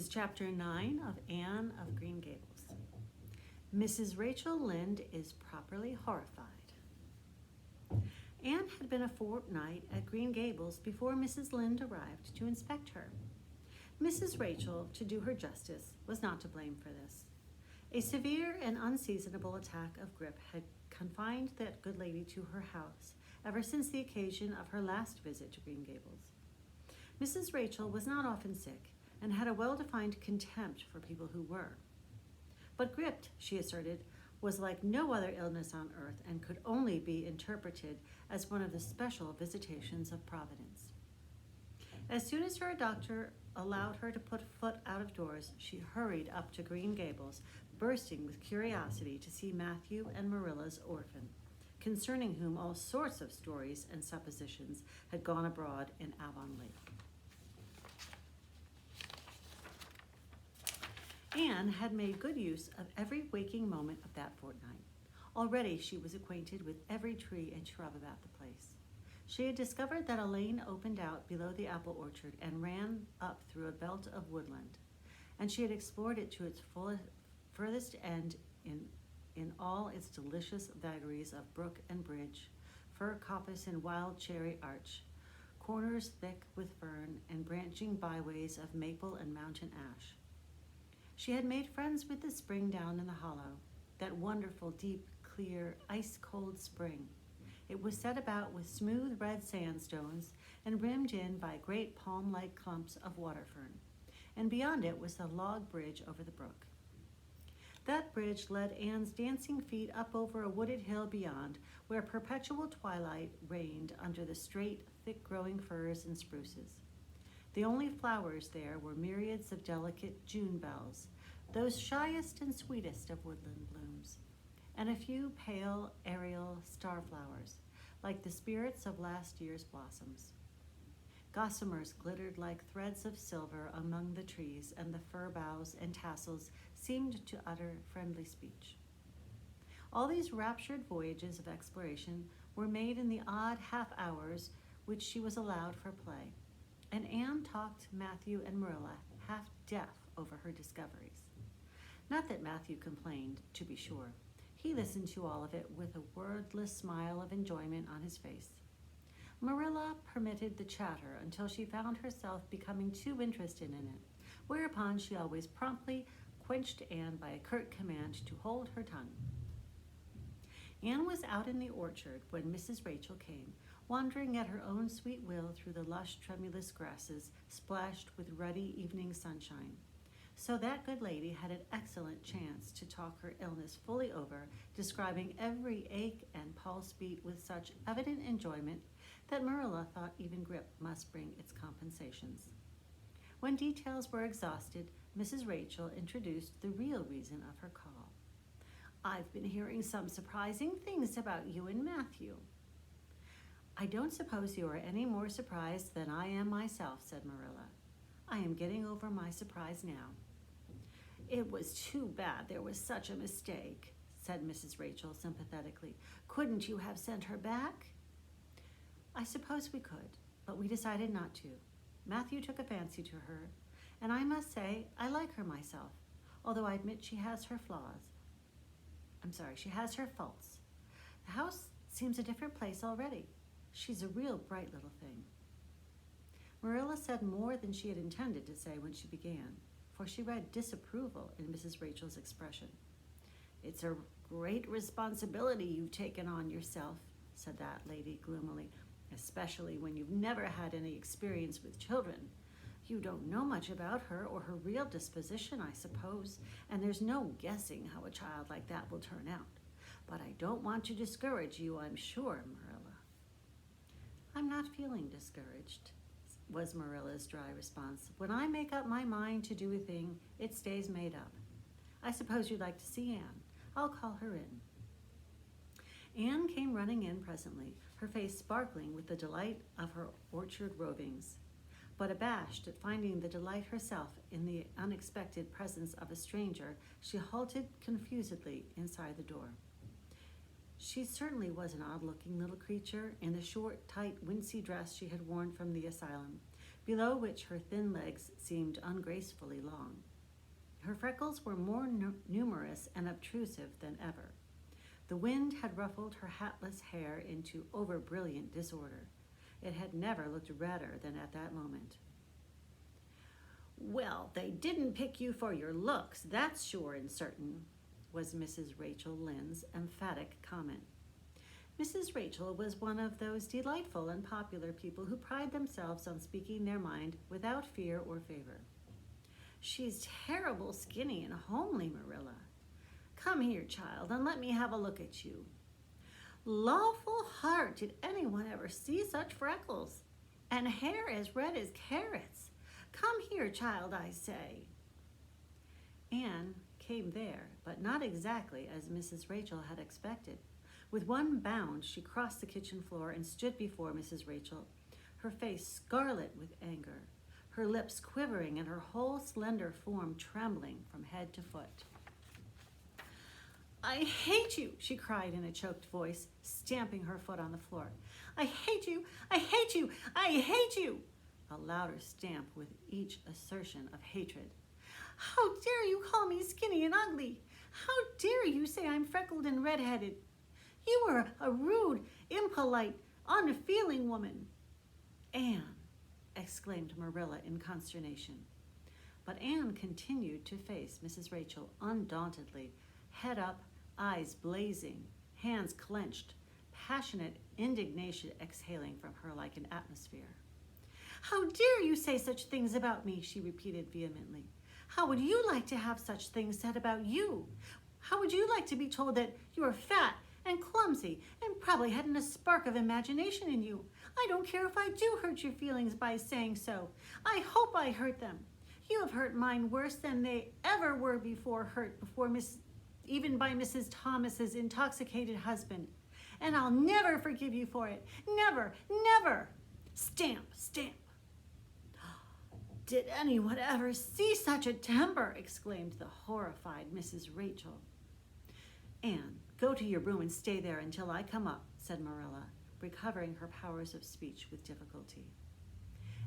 This is chapter 9 of Anne of Green Gables. Mrs. Rachel Lynde is properly horrified. Anne had been a fortnight at Green Gables before Mrs. Lynde arrived to inspect her. Mrs. Rachel, to do her justice, was not to blame for this. A severe and unseasonable attack of grippe had confined that good lady to her house ever since the occasion of her last visit to Green Gables. Mrs. Rachel was not often sick and had a well-defined contempt for people who were. But grippe, she asserted, was like no other illness on earth and could only be interpreted as one of the special visitations of Providence. As soon as her doctor allowed her to put foot out of doors, she hurried up to Green Gables, bursting with curiosity to see Matthew and Marilla's orphan, concerning whom all sorts of stories and suppositions had gone abroad in Avonlea. Anne had made good use of every waking moment of that fortnight. Already she was acquainted with every tree and shrub about the place. She had discovered that a lane opened out below the apple orchard and ran up through a belt of woodland, and she had explored it to its furthest end in all its delicious vagaries of brook and bridge, fir coppice and wild cherry arch, corners thick with fern, and branching byways of maple and mountain ash. She had made friends with the spring down in the hollow, that wonderful, deep, clear, ice-cold spring. It was set about with smooth red sandstones and rimmed in by great palm-like clumps of water fern, and beyond it was the log bridge over the brook. That bridge led Anne's dancing feet up over a wooded hill beyond, where perpetual twilight reigned under the straight, thick-growing firs and spruces. The only flowers there were myriads of delicate June bells, those shyest and sweetest of woodland blooms, and a few pale, aerial starflowers, like the spirits of last year's blossoms. Gossamers glittered like threads of silver among the trees, and the fir boughs and tassels seemed to utter friendly speech. All these raptured voyages of exploration were made in the odd half-hours which she was allowed for play, and Anne talked Matthew and Marilla half deaf over her discoveries. Not that Matthew complained, to be sure. He listened to all of it with a wordless smile of enjoyment on his face. Marilla permitted the chatter until she found herself becoming too interested in it, whereupon she always promptly quenched Anne by a curt command to hold her tongue. Anne was out in the orchard when Mrs. Rachel came, wandering at her own sweet will through the lush, tremulous grasses splashed with ruddy evening sunshine. So that good lady had an excellent chance to talk her illness fully over, describing every ache and pulse beat with such evident enjoyment that Marilla thought even grippe must bring its compensations. When details were exhausted, Mrs. Rachel introduced the real reason of her call. "I've been hearing some surprising things about you and Matthew." "I don't suppose you are any more surprised than I am myself," said Marilla. "I am getting over my surprise now." "It was too bad there was such a mistake," said Mrs. Rachel sympathetically. "Couldn't you have sent her back?" "I suppose we could, but we decided not to. Matthew took a fancy to her, and I must say I like her myself, although I admit she has her faults. The house seems a different place already. She's a real bright little thing." Marilla said more than she had intended to say when she began, for she read disapproval in Mrs. Rachel's expression. "It's a great responsibility you've taken on yourself," said that lady gloomily, "especially when you've never had any experience with children. You don't know much about her or her real disposition, I suppose, and there's no guessing how a child like that will turn out. But I don't want to discourage you, I'm sure, Marilla." "I'm not feeling discouraged," was Marilla's dry response. "When I make up my mind to do a thing, it stays made up. I suppose you'd like to see Anne. I'll call her in." Anne came running in presently, her face sparkling with the delight of her orchard rovings. But abashed at finding the delight herself in the unexpected presence of a stranger, she halted confusedly inside the door. She certainly was an odd-looking little creature in the short, tight, wincey dress she had worn from the asylum, below which her thin legs seemed ungracefully long. Her freckles were more numerous and obtrusive than ever. The wind had ruffled her hatless hair into over-brilliant disorder. It had never looked redder than at that moment. "Well, they didn't pick you for your looks, that's sure and certain," was Mrs. Rachel Lynde's emphatic comment. Mrs. Rachel was one of those delightful and popular people who pride themselves on speaking their mind without fear or favor. "She's terrible skinny and homely, Marilla. Come here, child, and let me have a look at you. Lawful heart, did anyone ever see such freckles? And hair as red as carrots. Come here, child, I say." Anne came there, but not exactly as Mrs. Rachel had expected. With one bound, she crossed the kitchen floor and stood before Mrs. Rachel, her face scarlet with anger, her lips quivering and her whole slender form trembling from head to foot. "I hate you," she cried in a choked voice, stamping her foot on the floor. "I hate you! I hate you! I hate you!" A louder stamp with each assertion of hatred. "How dare you call me skinny and ugly? How dare you say I'm freckled and redheaded? You are a rude, impolite, unfeeling woman." "Anne," exclaimed Marilla in consternation. But Anne continued to face Mrs. Rachel undauntedly, head up, eyes blazing, hands clenched, passionate indignation exhaling from her like an atmosphere. "How dare you say such things about me?" she repeated vehemently. "How would you like to have such things said about you? How would you like to be told that you are fat and clumsy and probably hadn't a spark of imagination in you? I don't care if I do hurt your feelings by saying so. I hope I hurt them. You have hurt mine worse than they ever were hurt before even by Mrs. Thomas's intoxicated husband. And I'll never forgive you for it. Never, never. Stamp, stamp." "Did anyone ever see such a temper?" exclaimed the horrified Mrs. Rachel. "Anne, go to your room and stay there until I come up," said Marilla, recovering her powers of speech with difficulty.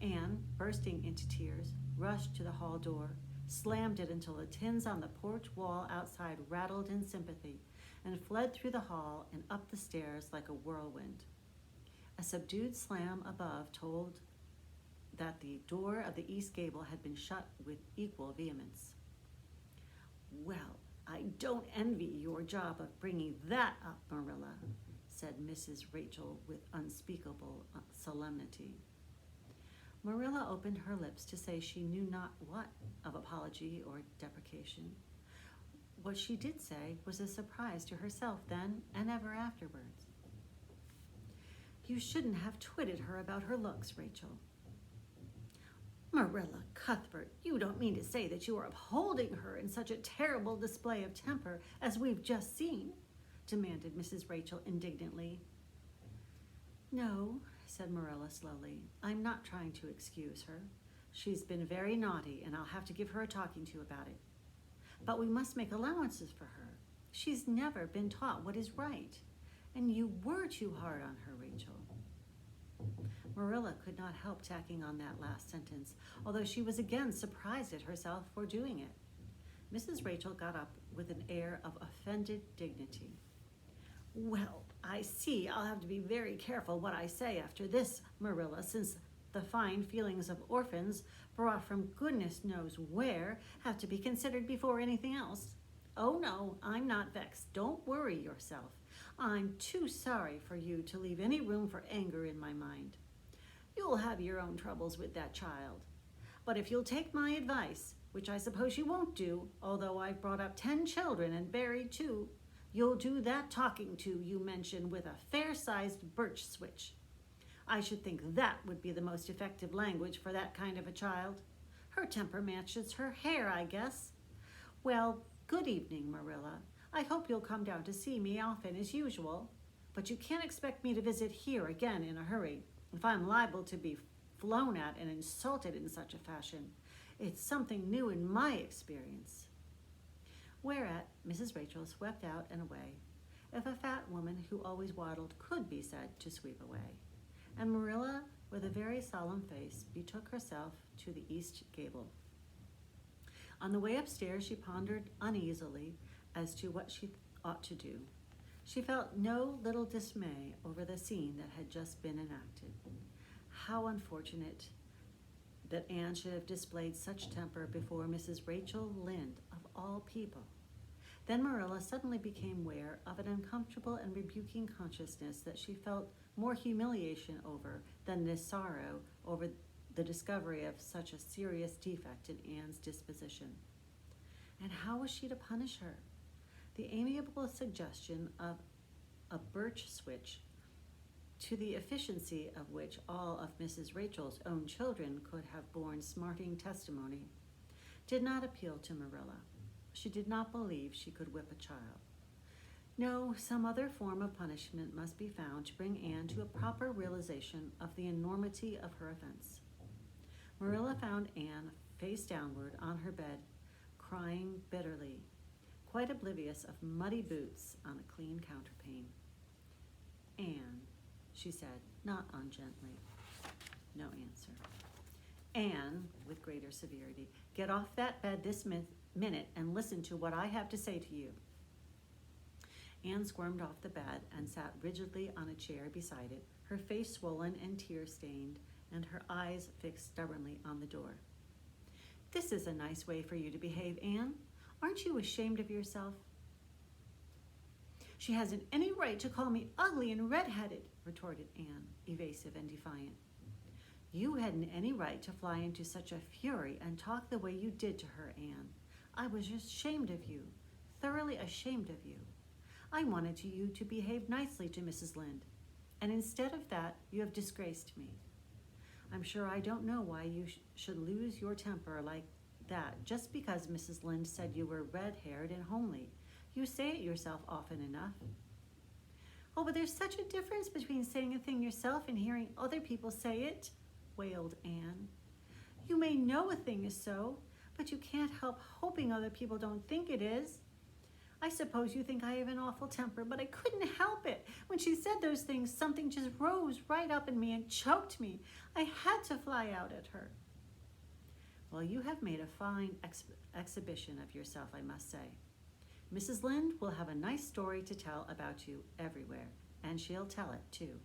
Anne, bursting into tears, rushed to the hall door, slammed it until the tins on the porch wall outside rattled in sympathy, and fled through the hall and up the stairs like a whirlwind. A subdued slam above told that the door of the east gable had been shut with equal vehemence. "Well, I don't envy your job of bringing that up, Marilla," said Mrs. Rachel with unspeakable solemnity. Marilla opened her lips to say she knew not what of apology or deprecation. What she did say was a surprise to herself then and ever afterwards. "You shouldn't have twitted her about her looks, Rachel." "Marilla Cuthbert, you don't mean to say that you are upholding her in such a terrible display of temper as we've just seen?" demanded Mrs. Rachel indignantly. "No," said Marilla slowly. "I'm not trying to excuse her. She's been very naughty, and I'll have to give her a talking to about it. But we must make allowances for her. She's never been taught what is right. And you were too hard on her, Rachel." Marilla could not help tacking on that last sentence, although she was again surprised at herself for doing it. Mrs. Rachel got up with an air of offended dignity. "Well, I see I'll have to be very careful what I say after this, Marilla, since the fine feelings of orphans, brought from goodness knows where, have to be considered before anything else. Oh no, I'm not vexed. Don't worry yourself. I'm too sorry for you to leave any room for anger in my mind. You'll have your own troubles with that child. But if you'll take my advice, which I suppose you won't do, although I've brought up 10 children and buried 2, you'll do that talking to you mentioned with a fair-sized birch switch. I should think that would be the most effective language for that kind of a child. Her temper matches her hair, I guess. Well, good evening, Marilla. I hope you'll come down to see me often as usual, but you can't expect me to visit here again in a hurry if I'm liable to be flown at and insulted in such a fashion. It's something new in my experience." Whereat Mrs. Rachel swept out and away, if a fat woman who always waddled could be said to sweep away, and Marilla with a very solemn face, betook herself to the east gable. On the way upstairs, she pondered uneasily as to what she ought to do. She felt no little dismay over the scene that had just been enacted. How unfortunate that Anne should have displayed such temper before Mrs. Rachel Lynde, of all people. Then Marilla suddenly became aware of an uncomfortable and rebuking consciousness that she felt more humiliation over than this sorrow over the discovery of such a serious defect in Anne's disposition. And how was she to punish her? The amiable suggestion of a birch switch, to the efficiency of which all of Mrs. Rachel's own children could have borne smarting testimony, did not appeal to Marilla. She did not believe she could whip a child. No, some other form of punishment must be found to bring Anne to a proper realization of the enormity of her offense. Marilla found Anne face downward on her bed, crying bitterly, quite oblivious of muddy boots on a clean counterpane. Anne, she said, not ungently. No answer. Anne, with greater severity, get off that bed this minute and listen to what I have to say to you. Anne squirmed off the bed and sat rigidly on a chair beside it, her face swollen and tear-stained, and her eyes fixed stubbornly on the door. This is a nice way for you to behave, Anne. Aren't you ashamed of yourself? She hasn't any right to call me ugly and red-headed, retorted Anne, evasive and defiant. You hadn't any right to fly into such a fury and talk the way you did to her, Anne. I was ashamed of you, thoroughly ashamed of you. I wanted you to behave nicely to Mrs. Lynde, and instead of that, you have disgraced me. I'm sure I don't know why you should lose your temper like that just because Mrs. Lynde said you were red-haired and homely. You say it yourself often enough. Oh, but there's such a difference between saying a thing yourself and hearing other people say it, wailed Anne. You may know a thing is so, but you can't help hoping other people don't think it is. I suppose you think I have an awful temper, but I couldn't help it. When she said those things, something just rose right up in me and choked me. I had to fly out at her. Well, you have made a fine exhibition of yourself, I must say. Mrs. Lynde will have a nice story to tell about you everywhere, and she'll tell it, too.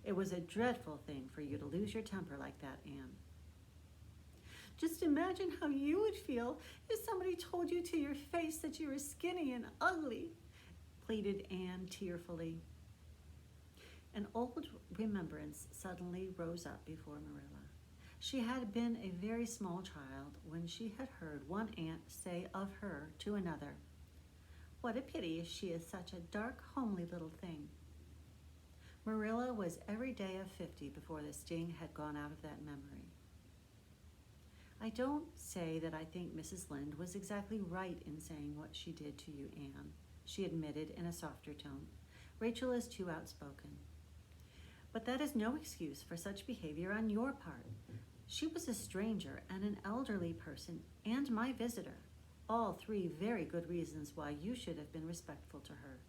It was a dreadful thing for you to lose your temper like that, Anne. Just imagine how you would feel if somebody told you to your face that you were skinny and ugly, pleaded Anne tearfully. An old remembrance suddenly rose up before Marilla. She had been a very small child when she had heard one aunt say of her to another, "What a pity she is such a dark, homely little thing." Marilla was every day of 50 before the sting had gone out of that memory. I don't say that I think Mrs. Lynde was exactly right in saying what she did to you, Anne, she admitted in a softer tone. Rachel is too outspoken. But that is no excuse for such behavior on your part. She was a stranger and an elderly person and my visitor. All three very good reasons why you should have been respectful to her.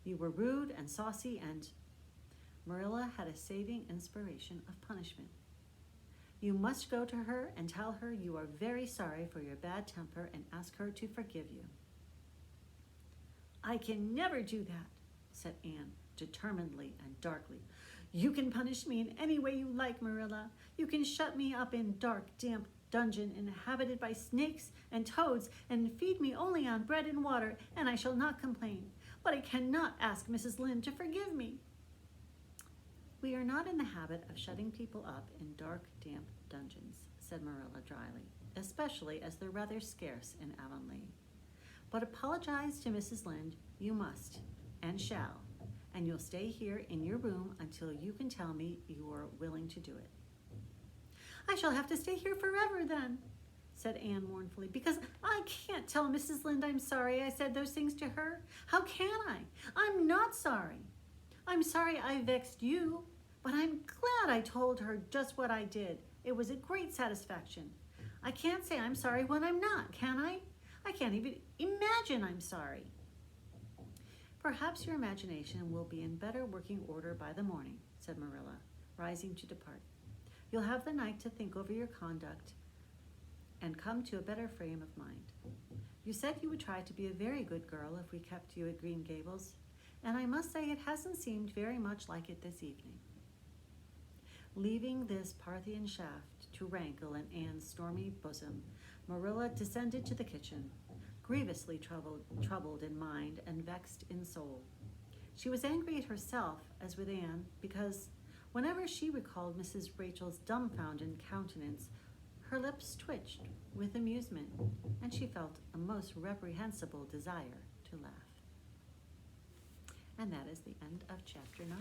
You were rude and saucy, and Marilla had a saving inspiration of punishment. You must go to her and tell her you are very sorry for your bad temper and ask her to forgive you. I can never do that, said Anne, determinedly and darkly. You can punish me in any way you like, Marilla. You can shut me up in dark, damp dungeon inhabited by snakes and toads and feed me only on bread and water, and I shall not complain. But I cannot ask Mrs. Lynde to forgive me. We are not in the habit of shutting people up in dark, damp dungeons, said Marilla dryly, especially as they're rather scarce in Avonlea. But apologize to Mrs. Lynde you must and shall, and you'll stay here in your room until you can tell me you are willing to do it. I shall have to stay here forever then, said Anne mournfully, because I can't tell Mrs. Lynde I'm sorry I said those things to her. How can I? I'm not sorry. I'm sorry I vexed you, but I'm glad I told her just what I did. It was a great satisfaction. I can't say I'm sorry when I'm not, can I? I can't even imagine I'm sorry. Perhaps your imagination will be in better working order by the morning, said Marilla, rising to depart. You'll have the night to think over your conduct and come to a better frame of mind. You said you would try to be a very good girl if we kept you at Green Gables, and I must say it hasn't seemed very much like it this evening. Leaving this Parthian shaft to rankle in Anne's stormy bosom, Marilla descended to the kitchen, grievously troubled in mind and vexed in soul. She was angry at herself, as with Anne, because whenever she recalled Mrs. Rachel's dumbfounded countenance, her lips twitched with amusement, and she felt a most reprehensible desire to laugh. And that is the end of chapter 9.